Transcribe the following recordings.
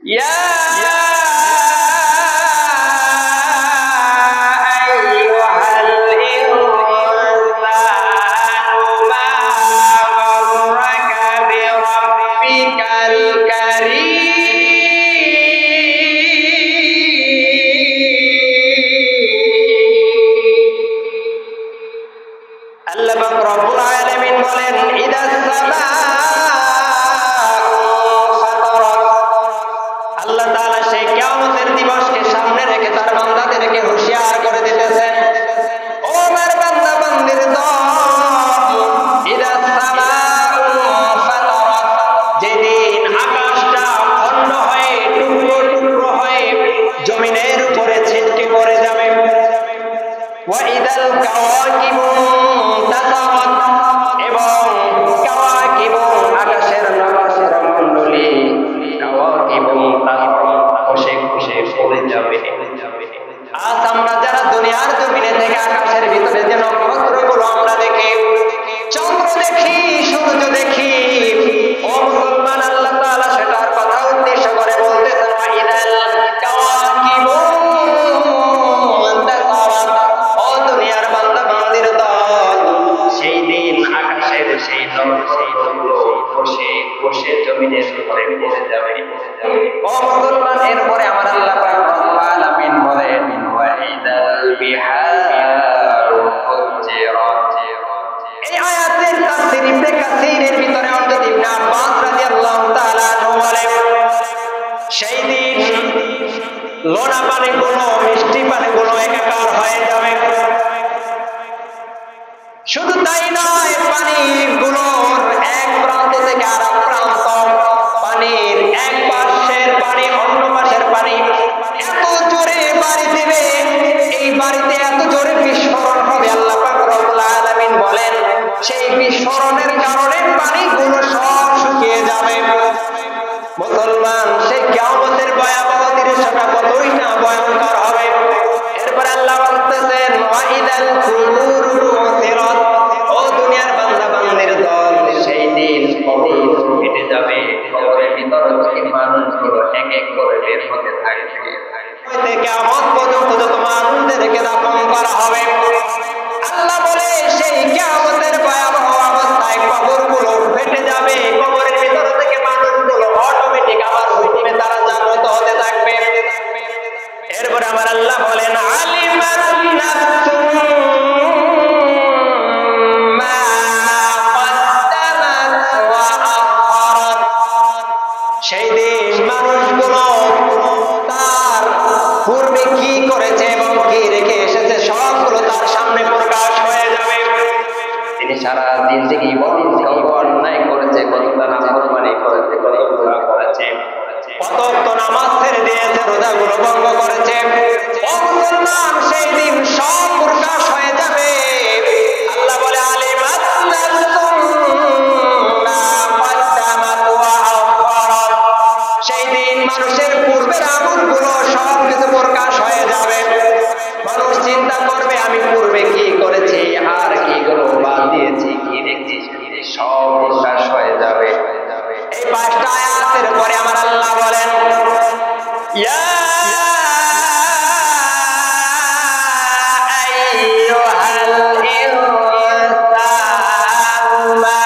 يا أيها الإنسان ما غرك بربك الكريم আল্লাহ পাক রব্বুল আলামিন বলেন ইদাস আল্লাহ তাআলা সেই কিয়ামতের দিবসকে সামনে রেখে তার বান্দাদেরকে হুঁশিয়ার করে দিতেছেন, ও আমার বান্দা বান্দির দল, ইদাস সামাউ ফাতারাত, যেদিন আকাশটা খণ্ড হয়ে টুকরো টুকরো হয়ে জমিনের উপরে ছিটকে পড়ে যাবে, ওয়া ইদাল কাওয়াকিবু তাসারাত, এবং কাওয়াকিবু আকাশের নক্ষত্র মণ্ডলী পড়ে যাবে। আজ আমরা যারা দুনিয়ার জমিনে থেকে আকাশের ভিতরে যে নক্ষত্রগুলো আমরা দেখি, চন্দ্র দেখি, সূর্য দেখি, ও মুসলমান, আল্লাহ তাআলা সেটার কথা উদ্দেশ্য করে বলতেছেন, ও দুনিয়ার বান্দা বান্দির দল, সেই দিন আকাশের সেই নক্ষত্রগুলো বসে জমিনের উপরে পড়ে যাবে। ও মুসলমান, এরপরে আমার আল্লাহ পাক রব্বুল আলামিন বলেন, ওয়াইদাল বিহারু ফুজ্জিরাত। এই আয়াতের তাফসীর ইবনে কাসীরের ভিতরে হযরত ইবনে আব্বাস রাদিয়াল্লাহু তাআলা আনহু বলেন, সেই দিন লোনা পানিগুলো মিষ্টি পানিগুলো একাকার হয়ে যাবে। শুধু তাই নয়, পানিগুলোর এক প্রান্ত থেকে আর এক প্রান্ত, পানির এক পাশের পানি অন্য পাশের পানি এত জোরে বাড়ি দেবে, এই বাড়িতে এত জোরে বিস্ফোরণ হবে, আল্লাহ পাক রব্বুল আলামিন বলেন সেই বিস্ফোরণের কারণে পানিগুলো সব শুকিয়ে যাবে। মুসলমান, সেই কিয়ামতের ভয়াবহ দৃশ্যটা কতই না ভয়ঙ্কর হবে। এরপর আল্লাহ বলতেছেন, ওয়াইদাল কুবুর বুসিরাত, ও দুনিয়ার বান্দা বান্দির দল, সেই দিন কবর ফেটে যাবে, কবরের ভিতর থেকে মানুষগুলো এক এক করে বের হতে থাকবে, কিয়ামত পর্যন্ত যত মানুষদেরকে দাফন করা হবে। আল্লাহ বলে সেই কিয়ামতের ভয়াবহ অবস্থায় কবরগুলো ফেটে যাবে, কবরের ভিতর থেকে মানুষগুলো অটোমেটিক আবার হুকুমে তারা জাগ্রত হতে থাকবে। এরপরে আমার আল্লাহ বলেন, আলিমাত নাফসুম মা কদ্দামাত ওয়া আখারাত, সেই দিন মানুষগুলো তার পূর্বে কি করেছে এবং কি রেখে এসেছে সবগুলো তার সামনে প্রকাশ হয়ে যাবে। তিনি সারা জিন্দেগি কত অন্যায় করেছে, কতটা নাফরমানি করেছে, কত গুনাহ করেছে, কত তো নামাজ ছেড়ে দিয়েছে, রোজাগুলো ভঙ্গ করেছে। ও মুসলমান, সেই দিন সব প্রকাশ হয়ে যাবে। আল্লাহ বলে, আলিমাত নাফসুম মা কদ্দামাত ওয়া আখারাত, সেই দিন মানুষের পূর্বের আমলগুলো সব কিছু প্রকাশ হয়ে যাবে। মানুষ চিন্তা করবে আমি পূর্বে কি করেছি আর কি গুলো বাদ দিয়েছি, কি রেখেছি, সব প্রকাশ হয়ে যাবে। এই পাঁচটা আয়াতের পরে আমার আল্লাহ বলেন, ইয়া আইয়ুহাল ইনসানু মা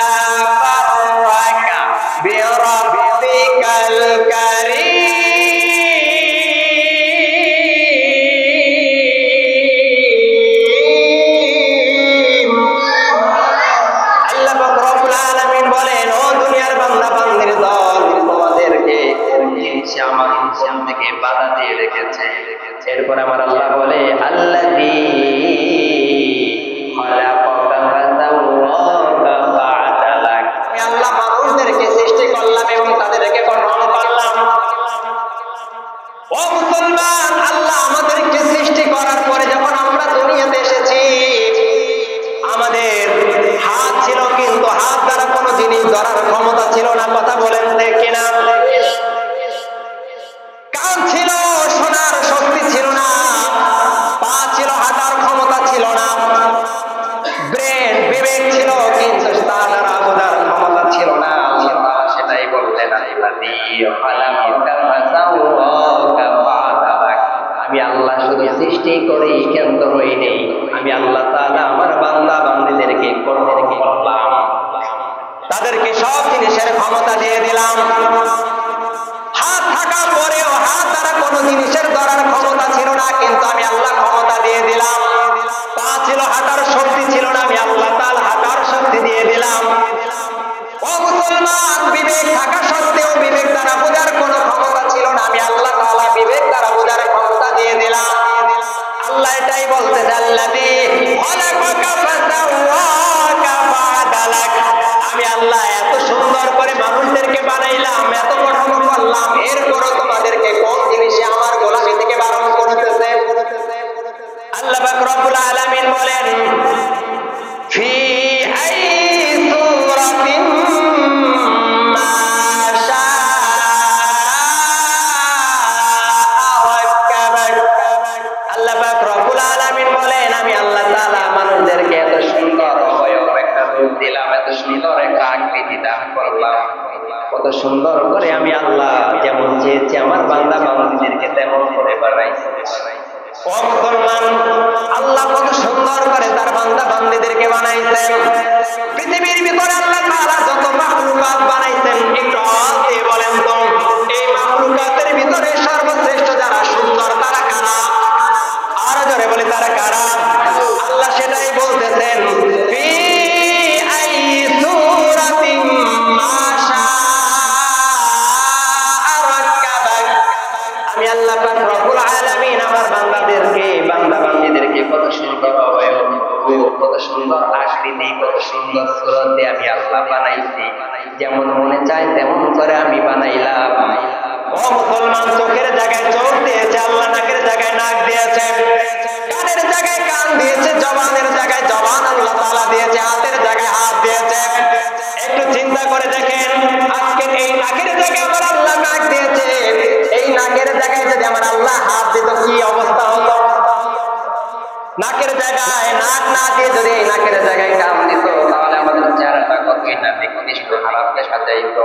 গাররাকা বিরাব্বিকাল কারীম। আল্লাহ পাক রব্বুল আলামিন বলেন, ও দুনিয়ার বান্দা বান্দির দল, তোমাদেরকে কোন জিনিসে আমার হুকুম থেকে বাধা দিয়ে রেখেছে। এরপর আমার আল্লাহ বলে, আল্লাযী খালাকাকা ফাসাওয়াকা ফাআদালাক, আমি আল্লাহ মানুষদেরকে সৃষ্টি করলাম এবং তাদেরকে গঠন করলাম। ও মুসলমান, আল্লাহ আমাদেরকে সৃষ্টি করার পরে যখন আমরা দুনিয়াতে এসেছি, আমাদের হাত ছিল কিন্তু হাত দ্বারা কোনো জিনিস ধরার ক্ষমতা ছিল না, কথা বলেন ঠিক কিনা? কান ছিল, শোনার শক্তি ছিল না, পা ছিল, হাঁটার ক্ষমতা ছিল না, ব্রেন বিবেক ছিল আল্লাহ শুধু সৃষ্টি করি ক্ষান্ত হইনি, আমি আল্লাহ তাআলা আমার বান্দা বান্দীদেরকে কঠোর করলাম, তাদেরকে সব জিনিসের ক্ষমতা দিয়ে দিলাম। হাত থাকা পরেও হাত দ্বারা কোনো জিনিসের ধরার ক্ষমতা ছিল না, কিন্তু আমি আল্লাহ ক্ষমতা দিয়ে দিলাম। পা ছিল, হাঁটার শক্তি ছিল না, আমি আল্লাহ তাআলা হাঁটার শক্তি দিয়ে দিলাম। ও মুসলমান, বিবেক থাকা সত্ত্বেও বিবেক দ্বারা বোঝার কোনো ক্ষমতা ছিল না, আমি আল্লাহ তাআলা বিবেক দ্বারা বোঝার ক্ষমতা দিয়ে দিলাম। আল্লাহ এটাই বলতেছে, আল্লাযী খালাকাকা ফাসাওয়াকা ফাআদালাক, আমি আল্লাহ এত সুন্দর করে মানুষদেরকে বানাইলাম, এত কাঠামো করলাম, এরপরও তোমাদেরকে কোন জিনিসে আমার গোলামি থেকে বারণ করতেছে? আল্লাহ পাক রব্বুল আলামিন বলেন, ফি আই সূরাতিন মা শাআ রাক্কাবাক। আল্লাহ পাক রব্বুল আলামিন বলেন, আমি আল্লাহ তাআলা মানুষদেরকে এত সুন্দর অবয়ব, একটা রূপ দিলাম, এত সুন্দর একটা আকৃতি দান করলাম, কত সুন্দর করে আমি আল্লাহ যেমন চেয়েছি আমার বান্দা বান্দীদেরকে তেমন করে বানাইছি। ও মুসলমান, আল্লাহ কত সুন্দর করে তার বান্দা বান্দীদেরকে বানাইছেন। পৃথিবীর ভিতরে আল্লাহ তাআলা যত মাখলুকাত বানাইছেন, একটু আওয়াজ দিয়ে বলেন তো, এই মাখলুকাতের ভিতরে সর্বশ্রেষ্ঠ যারা সুন্দর তারা কারা? আরো জোরে বলি, তারা কারা? আল্লাহ সেটাই বলতেছেন, ফি আই সূরাতিন মা শাআ রাক্কাবাক। আমি আল্লাহ পাক রব্বুল আলামিন আমার বান্দাদেরকে, বান্দা বান্দীদেরকে কত সুন্দর অবয়ব, কত সুন্দর আকৃতি, কত সুন্দর সূরত দিয়ে আমি আল্লাহ বানাইছি, যেমন মনে চায় তেমন করে আমি বানাইলাম। ও মুসলমান, চোখের জায়গায় চোখ দিয়েছে আল্লাহ, নাকের জায়গায় নাক দিয়েছে, কানের জায়গায় কান দিয়েছে, জবানের জায়গায় জবান আল্লাহ তাআলা দিয়েছে, হাতের জায়গায় হাত দিয়েছে। একটু চিন্তা করে দেখেন, আজকে এই নাকের জায়গায় আমার আল্লাহ নাক দিয়েছে, এই নাকের জায়গায় যদি আমার আল্লাহ হাত দিত কি অবস্থা হতো? নাকের জায়গায় নাক না দিয়ে যদি এই নাকের জায়গায় কান দিত, তাহলে আমাদের চেহারাটা কতই না দেখতে খারাপকে সাজাইতো।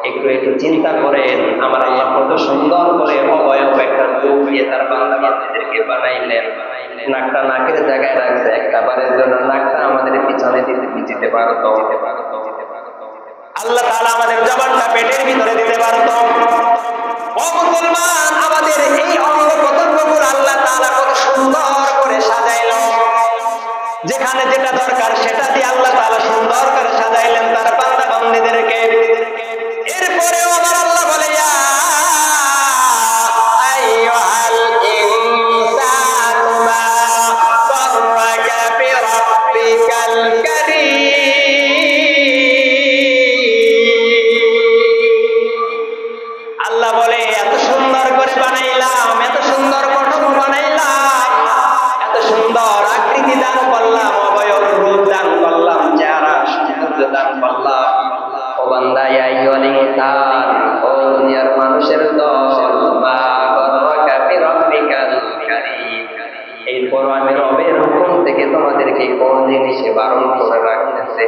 একটু একটু চিন্তা করেন, আমার আল্লাহ কত সুন্দর করে অবয়ব একটা রূপ দিয়ে তার বান্দা বান্দীদেরকে বানাইলেন। নাকটা নাকের জায়গায় রাখছে, একটা বারের জন্য নাকটা আমাদের পিছনে দিতে পারতো। আল্লাহ তাআলা আমাদের জবানটা পেটের ভিতরে দিতে পারতো। ও মুসলমান, আমাদের এই অঙ্গ প্রত্যঙ্গগুলো আল্লাহ তাআলা কত সুন্দর করে সাজাইলো, যেখানে যেটা দরকার সেটা দিয়ে আল্লাহ তাআলা সুন্দর করে সাজাইলেন তার বান্দা বান্দীদেরকে। এরপরেও আমার আল্লাহ বলে, ইয়া আইয়ুহাল ইনসানু মা গাররাকা বিরাব্বিকাল কারীম। আল্লাহ বলে, এত সুন্দর করে বানাইলাম, এত সুন্দর কাঠামো বানাইলাম, এত সুন্দর আকৃতি দান করলাম, অবয়ব রূপ দান করলাম, চেহারা সৌন্দর্য দান করলাম। ও বান্দা, ইয়া আইয়ুহাল ইনসান, ও দুনিয়ার মানুষের দল, মা গাররাকা বিরাব্বিকাল কারীম, এরপর আমি রবের হুকুম থেকে তোমাদেরকে কোন জিনিসে বারণ করে রাখতেছে?